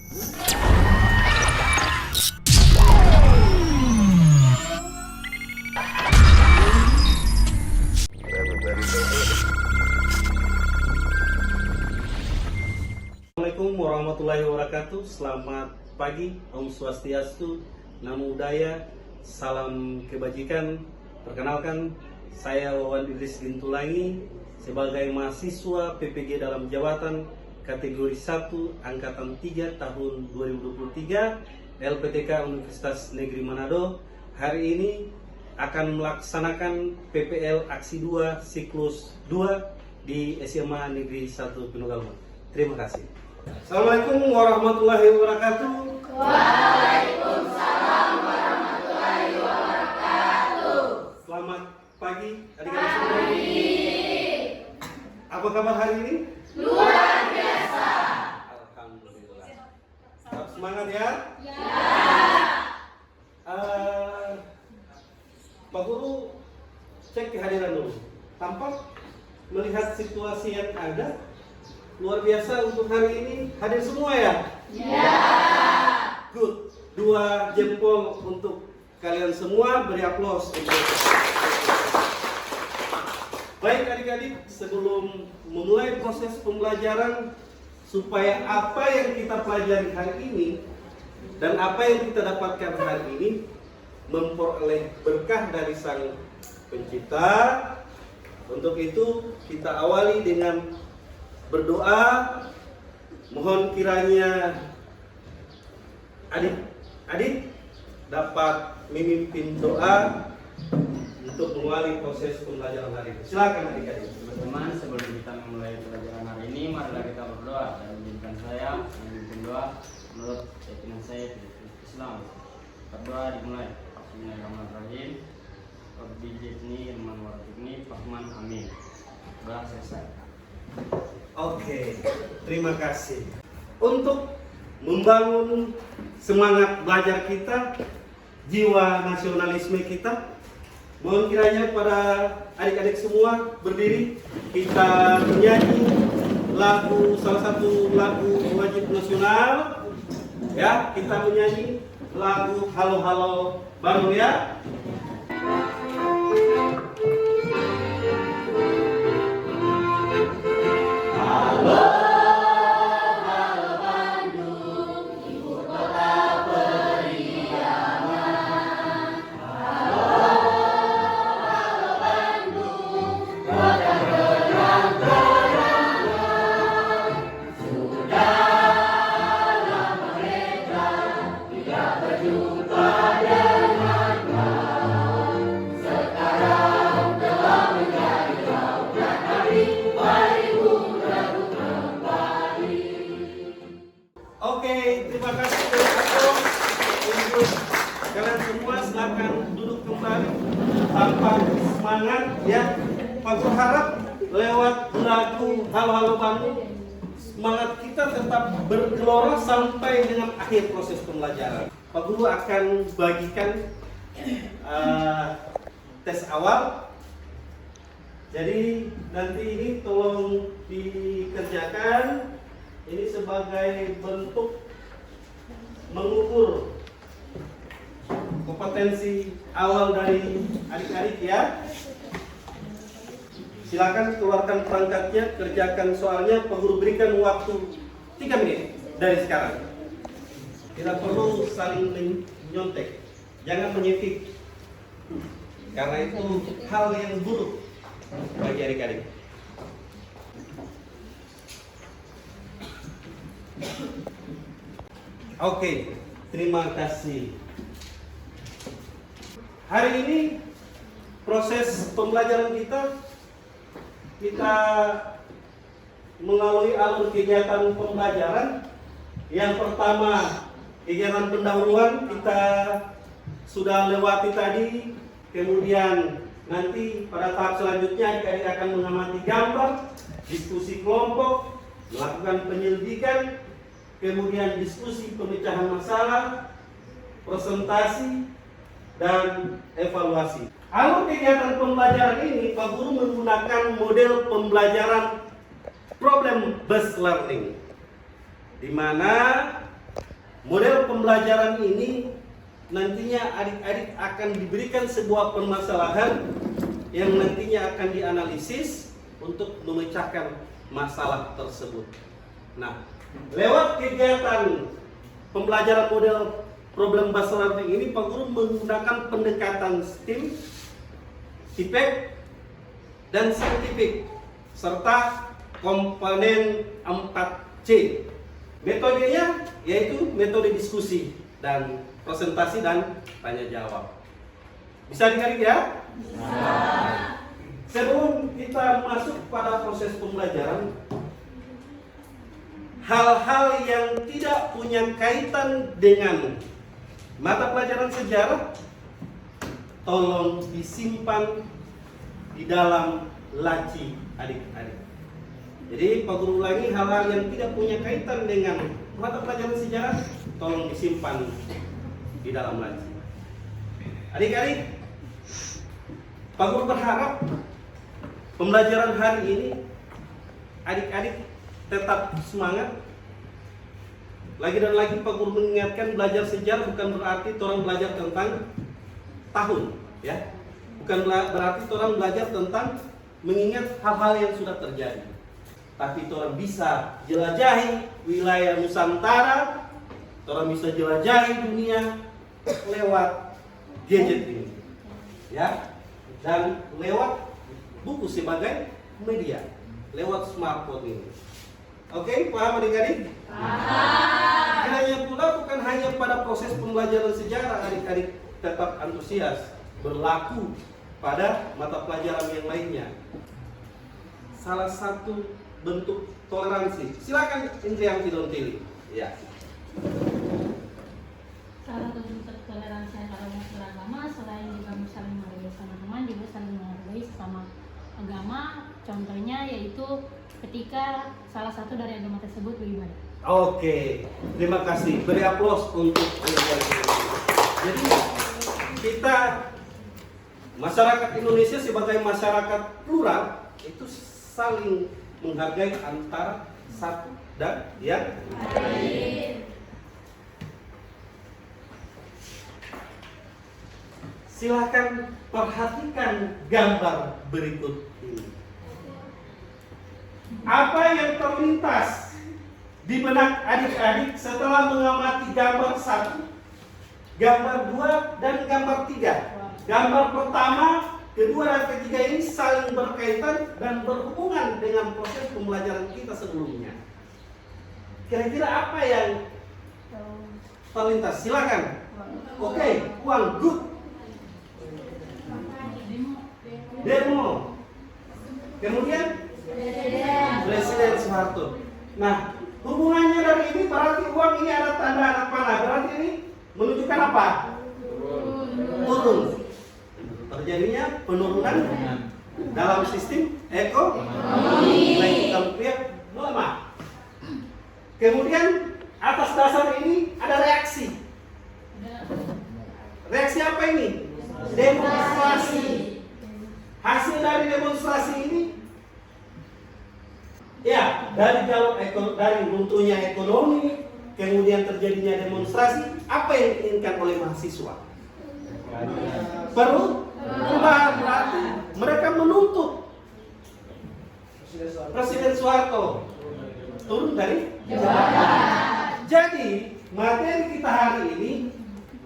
Assalamualaikum warahmatullahi wabarakatuh. Selamat pagi, Om Swastiastu, Namo Buddhaya, salam kebajikan. Perkenalkan, saya Wawan Idris Gintulangi sebagai mahasiswa PPG dalam jabatan kategori 1 angkatan 3 tahun 2023 LPTK Universitas Negeri Manado. Hari ini akan melaksanakan PPL Aksi 2 Siklus 2 di SMA Negeri 1 Penugalma. Terima kasih. Assalamualaikum warahmatullahi wabarakatuh. Waalaikumsalam warahmatullahi wabarakatuh. Selamat pagi adik-adik semua. Apa kabar hari ini? Luar biasa. Alhamdulillah. Tetap semangat ya? Ya. Pak Guru, cek kehadiran dulu. Tampak melihat situasi yang ada luar biasa untuk hari ini, hadir semua ya? Ya. Good. 2 jempol untuk kalian semua, beri aplaus untuk. Baik adik-adik, sebelum memulai proses pembelajaran, supaya apa yang kita pelajari hari ini dan apa yang kita dapatkan hari ini memperoleh berkah dari Sang Pencipta. Untuk itu kita awali dengan berdoa. Mohon kiranya adik-adik dapat memimpin doa untuk mengawali proses pembelajaran hari ini. Silakan adik-adik. Teman-teman, sebelum kita memulai pelajaran hari ini, marilah kita berdoa dan izinkan saya memimpin doa menurut keyakinan saya di Islam. Berdoa dimulai. Bismillahirrahmanirrahim. Rabbi zidni ilman warzuqni fahman, amin. Doa selesai. Oke, terima kasih. Untuk membangun semangat belajar kita, jiwa nasionalisme kita, mohon kiranya pada adik-adik semua berdiri, kita menyanyi salah satu lagu wajib nasional. Ya, kita menyanyi lagu Halo Halo Bandung ya. Oke, terima kasih untuk kalian semua. Silakan duduk kembali tanpa semangat ya. Pak Guru harap lewat lagu Halo Halo Bandung semangat kita tetap bergelora sampai dengan akhir proses pembelajaran. Pak Guru akan bagikan tes awal. Jadi nanti ini tolong dikerjakan. Ini sebagai bentuk mengukur kompetensi awal dari adik-adik ya. Silakan keluarkan perangkatnya, kerjakan soalnya. Pak Guru berikan waktu 3 menit dari sekarang. Tidak perlu saling menyontek, jangan menyefik, karena itu hal yang buruk bagi adik-adik. Oke, terima kasih. Hari ini proses pembelajaran kita melalui alur kegiatan pembelajaran. Yang pertama, kegiatan pendahuluan kita sudah lewati tadi. Kemudian nanti pada tahap selanjutnya adik-adik akan mengamati gambar, diskusi kelompok, melakukan penyelidikan, kemudian diskusi pemecahan masalah, presentasi, dan evaluasi. Alur kegiatan pembelajaran ini Pak Guru menggunakan model pembelajaran problem based learning, di mana model pembelajaran ini nantinya adik-adik akan diberikan sebuah permasalahan yang nantinya akan dianalisis untuk memecahkan masalah tersebut. Nah, lewat kegiatan pembelajaran model problem bahasa learning ini, Pak Guru menggunakan pendekatan STEAM, TIPEK, dan saintifik serta komponen 4C. Metodenya yaitu metode diskusi dan presentasi dan tanya jawab. Bisa dikali ya? Bisa. Sebelum kita masuk pada proses pembelajaran, hal-hal yang tidak punya kaitan dengan mata pelajaran sejarah tolong disimpan di dalam laci adik-adik. Jadi Pak Guru ulangi, hal-hal yang tidak punya kaitan dengan mata pelajaran sejarah tolong disimpan di dalam laci. Adik-adik, Pak Guru berharap pembelajaran hari ini adik-adik tetap semangat. Lagi dan lagi Pak Guru mengingatkan, belajar sejarah bukan berarti orang belajar tentang tahun, ya. Bukan berarti orang belajar tentang mengingat hal-hal yang sudah terjadi. Tapi orang bisa jelajahi wilayah Nusantara, orang bisa jelajahi dunia lewat gadget ini, ya, dan lewat buku sebagai media, lewat smartphone ini. Oke, paham adik-adik? Paham. Kiranya pula bukan hanya pada proses pembelajaran sejarah adik-adik tetap antusias, berlaku pada mata pelajaran yang lainnya. Salah satu bentuk toleransi. Silakan Indrianti Dontili. Ya. Salah satu bentuk toleransi antara umat beragama selain juga saling menghargai sama teman, juga saling menghargai sesama agama. Contohnya yaitu ketika salah satu dari agama tersebut beribadah. Oke, terima kasih. Beri aplaus untuk Indrianti. Jadi kita masyarakat Indonesia sebagai masyarakat plural itu saling menghargai antara satu dan yang lain. Silakan perhatikan gambar berikut ini. Apa yang terlintas di benak adik-adik setelah mengamati gambar 1, gambar 2, dan gambar 3? Gambar pertama, kedua, dan ketiga ini saling berkaitan dan berhubungan dengan proses pembelajaran kita sebelumnya. Kira-kira apa yang terlintas? Silakan. Oke, uang, good. Demo. Kemudian Presiden Soeharto. Nah, hubungannya dari ini berarti uang ini ada tanda anak panah. Berarti ini menunjukkan apa? Turun. Terjadinya penurunan dalam sistem ekonomi. Nilai tukar rupiah melemah. Kemudian atas dasar ini ada reaksi. Reaksi apa ini? Demonstrasi. Hasil dari demonstrasi ini, ya, dari runtuhnya ekonomi, kemudian terjadinya demonstrasi. Apa yang diinginkan oleh mahasiswa? Perubahan. Berarti mereka menuntut Presiden Soeharto turun dari jabatan. Jadi materi kita hari ini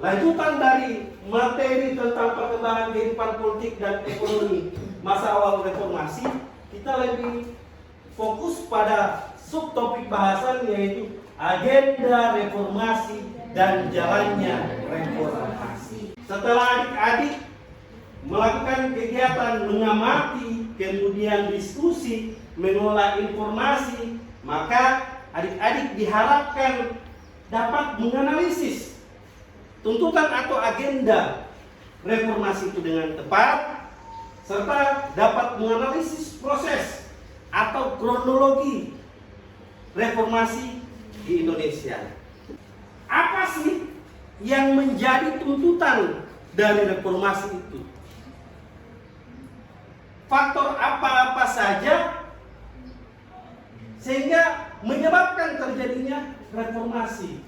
lanjutan dari materi tentang perkembangan kehidupan politik dan ekonomi masa awal reformasi. Kita lebih fokus pada subtopik bahasan yaitu agenda reformasi dan jalannya reformasi. Setelah adik-adik melakukan kegiatan mengamati, kemudian diskusi, mengolah informasi, maka adik-adik diharapkan dapat menganalisis tuntutan atau agenda reformasi itu dengan tepat, serta dapat menganalisis proses atau kronologi reformasi di Indonesia. Apa sih yang menjadi tuntutan dari reformasi itu? Faktor apa-apa saja sehingga menyebabkan terjadinya reformasi.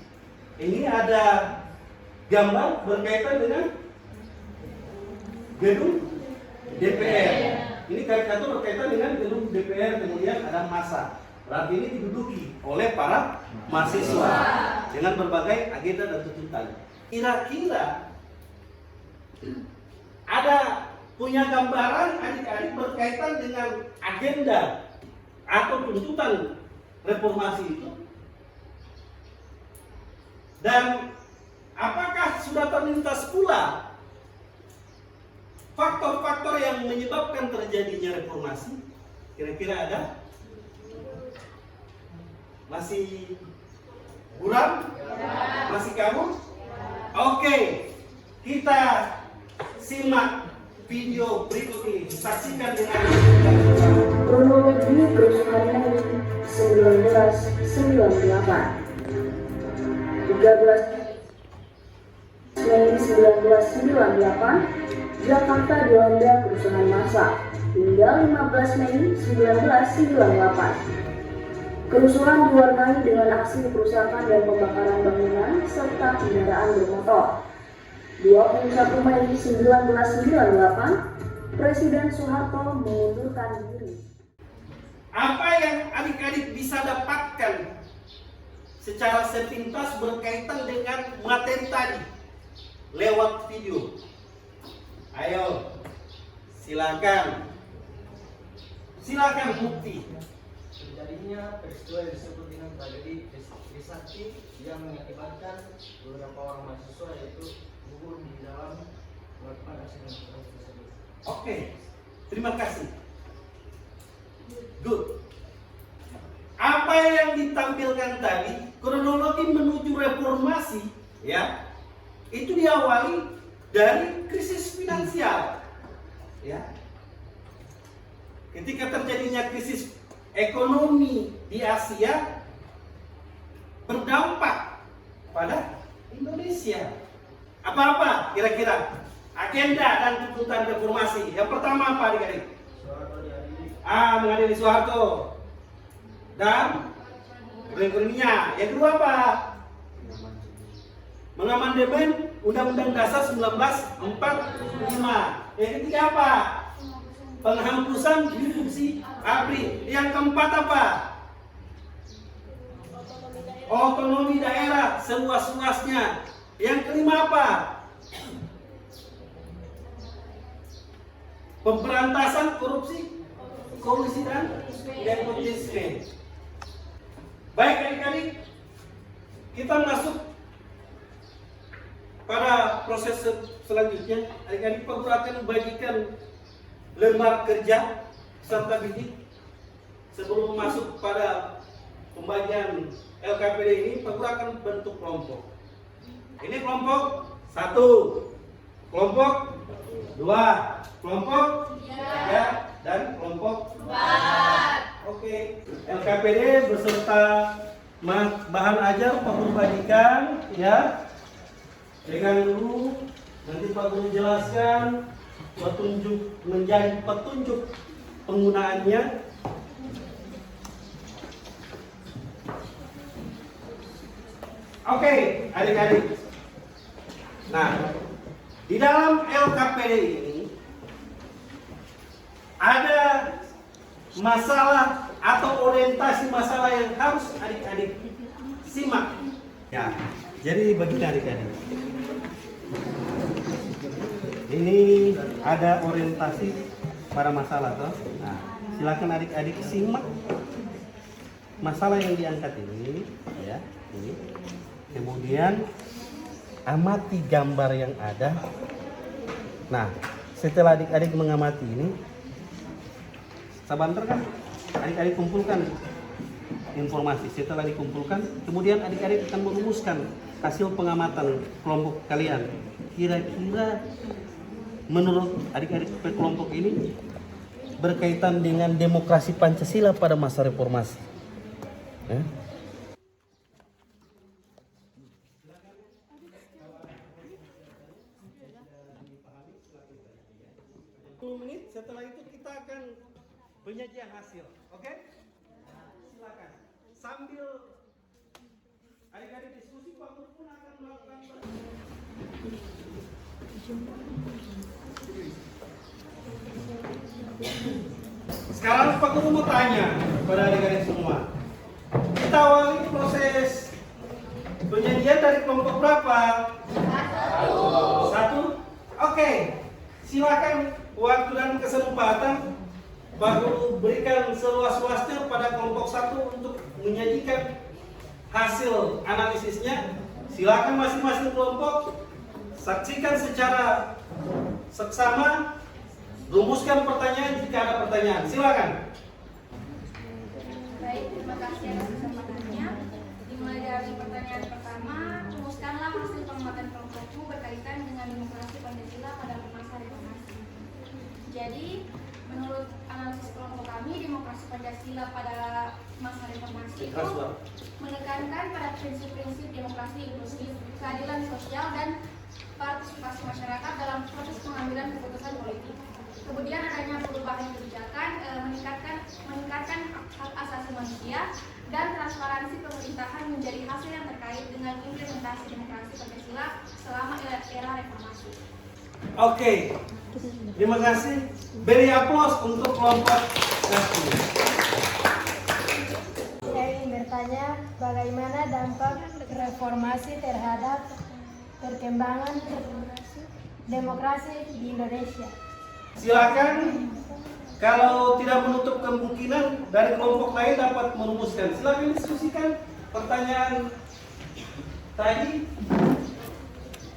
ini ada gambar berkaitan dengan gedung DPR. Ini karikatur berkaitan dengan gedung DPR, kemudian ada massa. Berarti ini diduduki oleh para mahasiswa dengan berbagai agenda dan tuntutan. Kira-kira ada punya gambaran adik-adik berkaitan dengan agenda atau tuntutan reformasi itu? Dan apakah sudah terlintas pula faktor-faktor yang menyebabkan terjadinya reformasi? Kira-kira ada? Masih buram? Masih kabur? Oke, kita simak video berikut ini. Saksikan dengan Kronologi kerusuhan Mei 1998. 13 Mei 1998, Jakarta dilanda kerusuhan massa hingga 15 Mei 1998. Kerusuhan diwarnai dengan aksi perusakan dan pembakaran bangunan serta kendaraan bermotor. 21 Mei 1998, Presiden Soeharto mengundurkan diri. apa yang adik-adik bisa dapatkan secara sepintas berkaitan dengan materi tadi lewat video? Ayo, silakan Mukti. Terjadinya peristiwa yang disebut dengan tragedi Trisakti yang mengakibatkan beberapa orang mahasiswa yaitu gugur di dalam melakukan aksi demonstrasi tersebut. Oke, terima kasih. Good. Apa yang ditampilkan tadi, kronologi menuju reformasi, ya, itu diawali dari krisis finansial, ya. Ketika terjadinya krisis ekonomi di Asia, berdampak pada Indonesia. Apa-apa kira-kira agenda dan tuntutan reformasi? Yang pertama apa adik-adik? Mengadili Soeharto dan reformnya. Yang kedua apa? Mengamandemen Undang-Undang Dasar 1945. Yang ketiga apa? Penghapusan Divisi ABRI. Yang keempat apa? Otonomi daerah seluas-luasnya. Yang kelima apa? Pemberantasan kolusi dan nepotisme. Baik adik-adik, kita masuk pada proses selanjutnya. Adik-adik perlu akan bagikan lembar kerja serta bidik sebelum masuk pada pembagian LKPD ini. Perlu akan bentuk kelompok. Ini kelompok 1, kelompok 2, kelompok 3, dan kelompok 4. Oke. LKPD beserta bahan ajar Pak Guru bagikan, ya. Pegang dulu, nanti Pak Guru jelaskan, menjadi petunjuk penggunaannya. Oke, adik-adik. Nah, di dalam LKPD ini ada masalah atau orientasi masalah yang harus adik-adik simak. Ya, jadi begini adik-adik. Ini ada orientasi pada masalah toh. Nah, silakan adik-adik simak masalah yang diangkat ini, ya. Ini. Kemudian amati gambar yang ada. Nah, setelah adik-adik mengamati ini, sabanter kan? Adik-adik kumpulkan informasi. Setelah dikumpulkan, kemudian adik-adik akan merumuskan hasil pengamatan kelompok kalian. Kira-kira menurut adik-adik kelompok ini berkaitan dengan demokrasi Pancasila pada masa reformasi. 10 menit, setelah itu kita akan penyajian hasil, oke? Silakan. Sambil adik-adik diskusi, Pak Guru pun Sekarang Pak Guru mau tanya kepada adik-adik semua. Kita awali proses penyajian dari kelompok berapa? Satu. Oke. Silakan waktu dan kesempatan Pak Guru berikan seluas-luasnya pada kelompok satu untuk menyajikan hasil analisisnya. Silakan masing-masing kelompok saksikan secara seksama, rumuskan pertanyaan jika ada pertanyaan. Silakan. Baik, terima kasih atas kesempatannya. Dimulai dari pertanyaan pertama, rumuskanlah hasil pengamatan kelompokmu berkaitan dengan demokrasi Pancasila pada masa reformasi. Jadi, menurut analisis kelompok kami, demokrasi Pancasila pada masa reformasi itu menekankan pada prinsip-prinsip demokrasi inklusif, keadilan sosial, dan partisipasi masyarakat dalam proses pengambilan keputusan politik. Kemudian adanya perubahan kebijakan, meningkatkan hak asasi manusia, dan transparansi pemerintahan menjadi hasil yang terkait dengan implementasi demokrasi Pancasila selama era reformasi. Oke. Terima kasih. Beri aplaus untuk kelompok satu. Saya ingin bertanya, bagaimana dampak reformasi terhadap perkembangan demokrasi di Indonesia? Silakan, kalau tidak menutup kemungkinan dari kelompok lain dapat merumuskan. Silakan diskusikan pertanyaan tadi.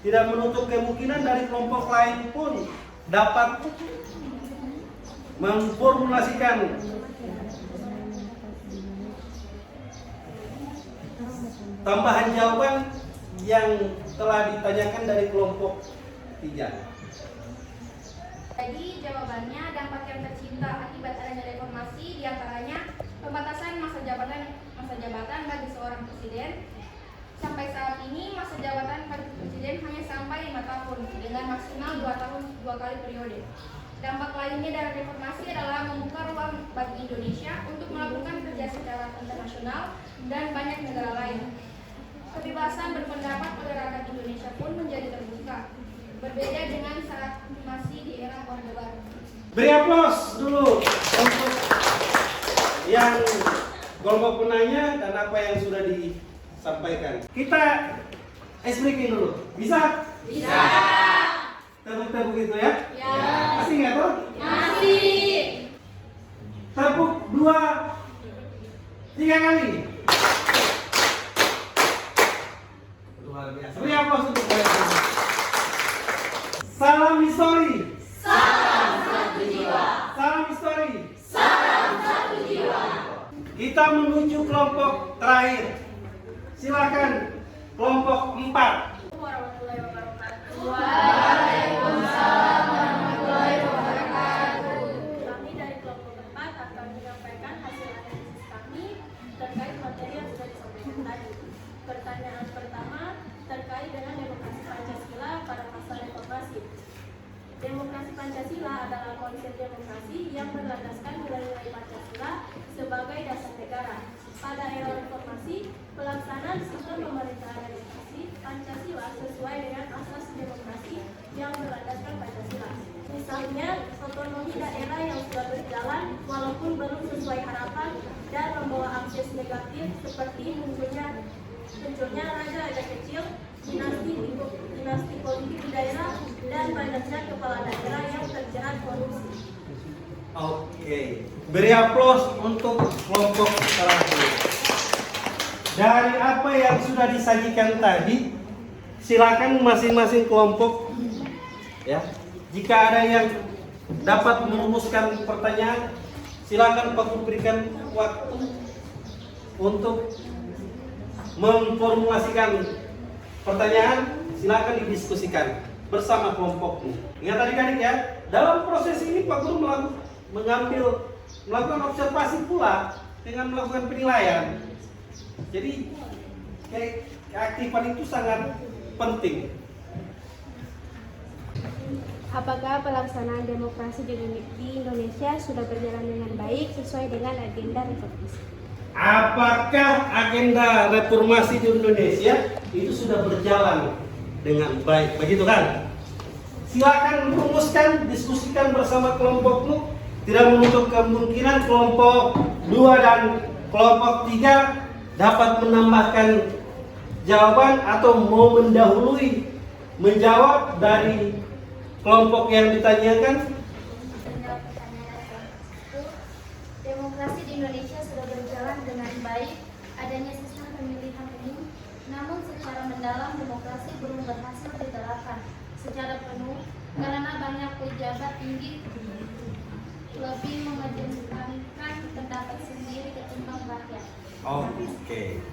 Tidak menutup kemungkinan dari kelompok lain pun dapat memformulasikan tambahan jawaban yang telah ditanyakan dari kelompok 3. Jadi jawabannya, dampak yang tercipta akibat adanya reformasi diantaranya pembatasan masa jabatan bagi seorang presiden. Sampai saat ini masa jabatan bagi presiden hanya sampai 5 tahun dengan maksimal 2 tahun 2 kali periode. Dampak lainnya dari reformasi adalah membuka ruang bagi Indonesia untuk melakukan kerja secara internasional dan banyak negara lain. Kebebasan berpendapat pada rakyat Indonesia pun menjadi terbuka, berbeda dengan saat masih di era Orde Baru. Beri aplaus dulu untuk yang kelompok penanya dan apa yang sudah disampaikan. Kita ice breaking dulu. Bisa? Bisa. Tepuk-tepuk gitu ya? Ya. Masih nggak tuh? Masih. Tepuk 2, 3 kali. Luar biasa. Beri aplaus untuk kalian. Salam histori. Salam satu jiwa. Salam histori. Salam satu jiwa. Kita menuju kelompok terakhir. Silakan kelompok 4. Warahmatullahi wabarakatuh. Waalaikumsalam warahmatullahi wabarakatuh. Kami dari kelompok 4 akan menyampaikan hasil analisis kami terkait materi yang sudah disampaikan tadi. Pertanyaan pertama terkait dengan demokrasi Pancasila pada masa reformasi. Demokrasi Pancasila adalah konsep demokrasi yang berlandaskan nilai-nilai Pancasila sebagai dasar negara. Pada era reformasi, pelaksanaan sistem pemerintahan demokrasi Pancasila sesuai dengan asas demokrasi yang berlandaskan Pancasila. Misalnya, otonomi daerah yang sudah berjalan walaupun belum sesuai harapan dan membawa akses negatif seperti munculnya raja-raja kecil, dinasti politik di daerah, dan banyaknya kepala daerah yang terjerat korupsi. Oke, beri aplaus untuk kelompok terakhir. Dari apa yang sudah disajikan tadi, silakan masing-masing kelompok ya. Jika ada yang dapat merumuskan pertanyaan, silakan Pak Guru berikan waktu untuk memformulasikan pertanyaan. Silakan didiskusikan bersama kelompokmu. Ingat adik-adik ya, dalam proses ini Pak Guru melakukan observasi pula dengan melakukan penilaian. Jadi keaktifan itu sangat penting. Apakah pelaksanaan demokrasi di Indonesia sudah berjalan dengan baik sesuai dengan agenda reformasi? Apakah agenda reformasi di Indonesia itu sudah berjalan dengan baik? Begitu kan? Silakan rumuskan, diskusikan bersama kelompokmu. Tidak menutup kemungkinan kelompok 2 dan kelompok 3 dapat menambahkan jawaban atau mau mendahului menjawab dari kelompok yang ditanyakan. Menjawab pertanyaan itu, demokrasi di Indonesia sudah berjalan dengan baik, adanya sistem pemilihan umum, namun secara mendalam demokrasi belum berhasil diterapkan secara penuh karena banyak pejabat tinggi lebih mengedepankan pendapat sendiri ketimbang rakyat. Oke.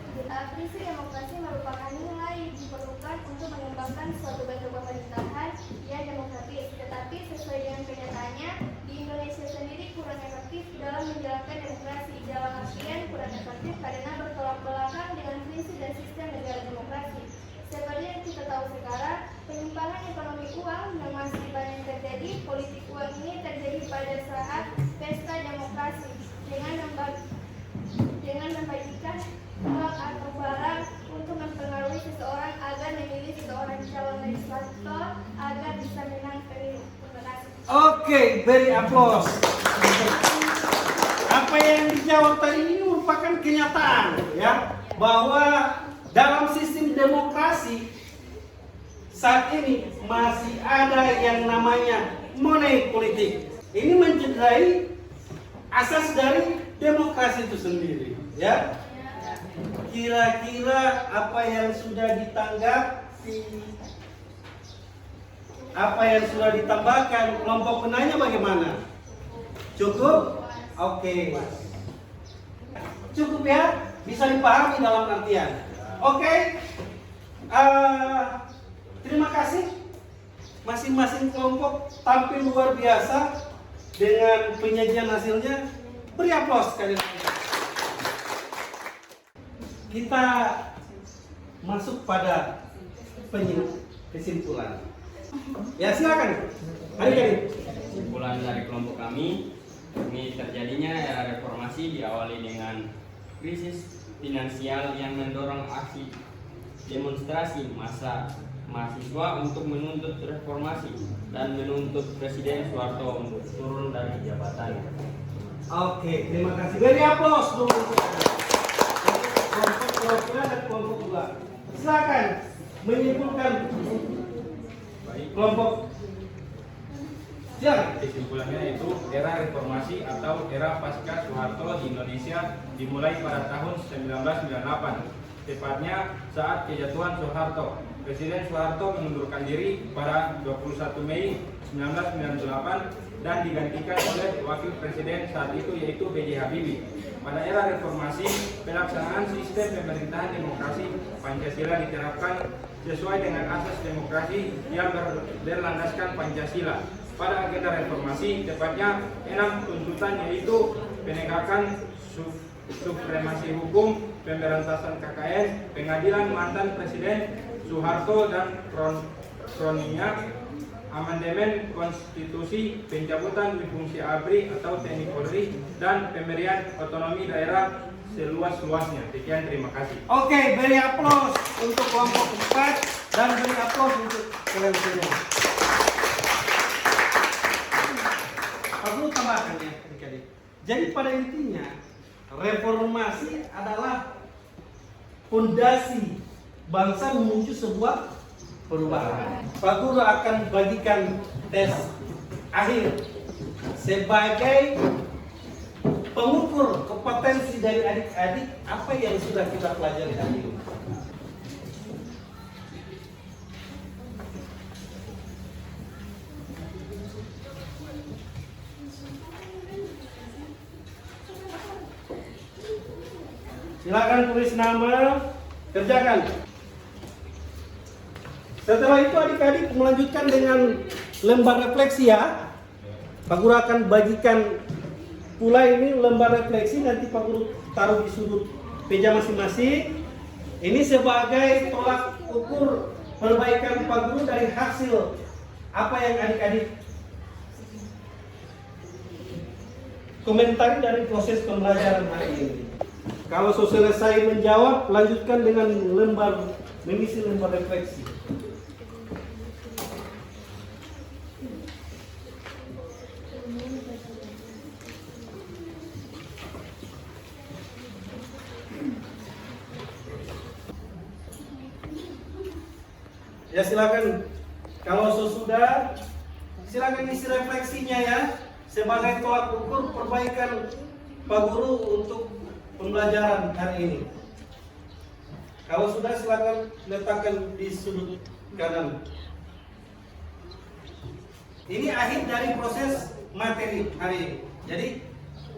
Prinsip demokrasi merupakan nilai diperlukan untuk mengembangkan suatu bentuk pemerintahan yang demokratis. Tetapi sesuai dengan kenyataannya, di Indonesia sendiri kurang efektif dalam menjalankan demokrasi. Dalam artian kurang efektif karena bertolak belakang dengan prinsip dan sistem negara demokrasi. Seperti yang kita tahu sekarang, penyimpangan ekonomi uang yang masih banyak terjadi. Politik uang ini terjadi pada saat pesta demokrasi dengan membagikan uang atau barang untuk mempengaruhi seseorang agar memilih seseorang calon legislator agar bisa menang pemilu. Terima kasih. Oke, beri aplaus. Apa yang dijawab tadi ini merupakan kenyataan, ya, bahwa dalam sistem demokrasi saat ini masih ada yang namanya money politik. Ini mencederai asas dari demokrasi itu sendiri, ya. Kira-kira apa yang sudah ditanggapi, apa yang sudah ditambahkan, kelompok penanya bagaimana? Cukup? Oke. Cukup ya? Bisa dipahami dalam artian. Oke. Terima kasih. Masing-masing kelompok tampil luar biasa dengan penyajian hasilnya. Beri aplaus sekali lagi. Kita masuk pada kesimpulan. Ya, silakan. Adik-adik. Kesimpulan dari kelompok kami, ini terjadinya era reformasi diawali dengan krisis finansial yang mendorong aksi demonstrasi massa mahasiswa untuk menuntut reformasi dan menuntut Presiden Soeharto untuk turun dari jabatan. Oke, terima kasih. Beri aplaus dulu. Kelompok 1 dan kelompok 2. Silakan menyimpulkan. Baik. Kelompok. Silakan. Kesimpulannya itu era reformasi atau era pasca Soeharto di Indonesia dimulai pada tahun 1998, tepatnya saat kejatuhan Soeharto. Presiden Soeharto mengundurkan diri pada 21 Mei 1998 dan digantikan oleh wakil presiden saat itu yaitu B.J. Habibie. Pada era reformasi, pelaksanaan sistem pemerintahan demokrasi Pancasila diterapkan sesuai dengan asas demokrasi yang berlandaskan Pancasila. Pada agenda reformasi, tepatnya 6 tuntutan yaitu penegakan supremasi hukum, pemberantasan KKN, pengadilan mantan Presiden Soeharto dan kroninya, amandemen konstitusi, pencabutan fungsi ABRI atau TNI Polri, dan pemberian otonomi daerah seluas-luasnya. Sekian, terima kasih. Oke, beri aplaus untuk kelompok 4 dan beri aplaus untuk kalian semua. Aku tambahkan ya, adik-adik. Jadi pada intinya reformasi adalah fondasi bangsa menuju sebuah perubahan. Pak Guru akan bagikan tes akhir sebagai pengukur kompetensi dari adik-adik apa yang sudah kita pelajari hari ini. Silakan tulis nama, kerjakan. Setelah itu adik-adik melanjutkan dengan lembar refleksi ya. Pak Guru akan bagikan pula ini lembar refleksi, nanti Pak Guru taruh di sudut meja masing-masing. Ini sebagai tolak ukur perbaikan Pak Guru dari hasil apa yang adik-adik komentari dari proses pembelajaran hari ini. Kalau sudah selesai menjawab, lanjutkan dengan mengisi lembar refleksi. Ya silakan. Kalau sesudah, silakan isi refleksinya ya. Sebagai tolak ukur perbaikan Pak Guru untuk pembelajaran hari ini. Kalau sudah silakan letakkan di sudut kanan. Ini akhir dari proses materi hari ini. Jadi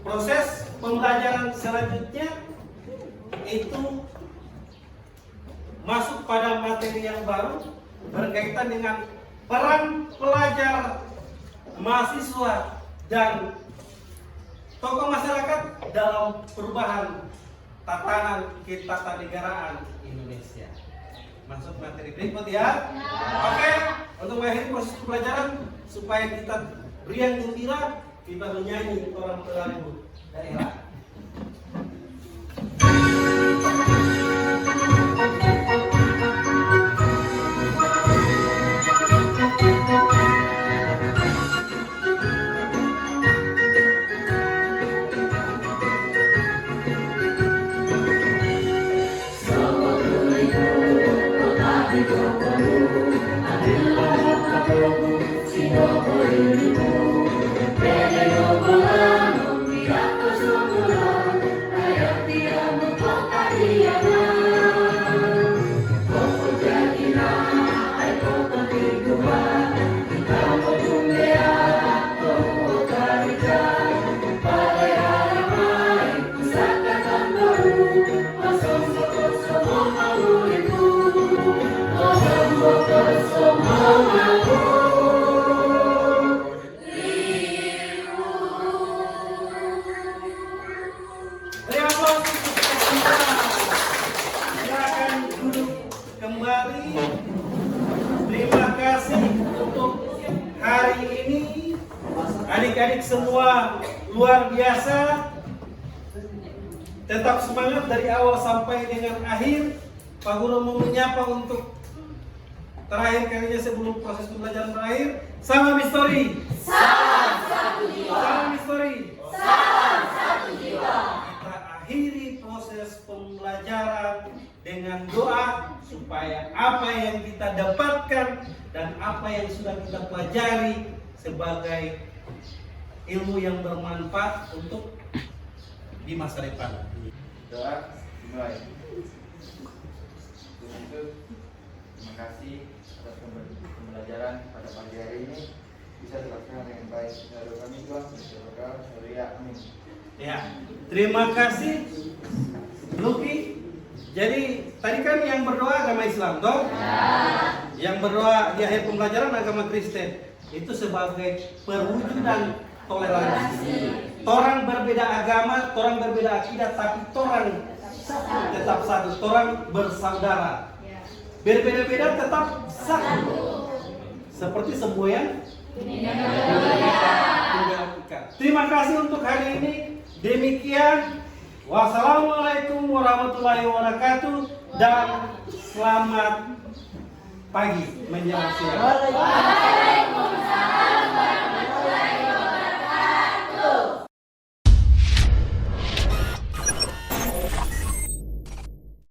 proses pembelajaran selanjutnya itu masuk pada materi yang baru berkaitan dengan peran pelajar, mahasiswa, dan tokoh masyarakat dalam perubahan tatanan ketatanegaraan Indonesia. Masuk materi berikut ya. Oke, untuk mengakhiri proses pembelajaran supaya kita beriang gembira, kita menyanyi orang lagu daerah. Silakan duduk kembali. Terima kasih untuk hari ini. Adik-adik semua luar biasa. Tetap semangat dari awal sampai dengan akhir. Pak Guru mau menyapa untuk terakhir kalinya sebelum proses pembelajaran berakhir. Salam histori. Salam satu jiwa. Salam histori. Salam satu jiwa. Kita akhiri proses pembelajaran dengan doa supaya apa yang kita dapatkan dan apa yang sudah kita pelajari sebagai ilmu yang bermanfaat untuk di masa depan. Doa dimulai. Untuk itu, terima kasih atas pembelajaran pada pagi hari ini bisa dilaksanakan dengan baik. Lalu kami Tuhan berdoa, haleluya, amin. Ya, terima kasih Luki. Jadi tadi kan yang berdoa agama Islam, toh? Yang berdoa di akhir pembelajaran agama Kristen. Itu sebagai perwujudan toleransi. Orang berbeda agama, orang berbeda akidah, tapi orang tetap satu, orang bersaudara. Berbeda-beda tetap satu. Seperti semua yang terima kasih untuk hari ini. Demikian. Wassalamualaikum warahmatullahi wabarakatuh dan selamat pagi menjelang siang.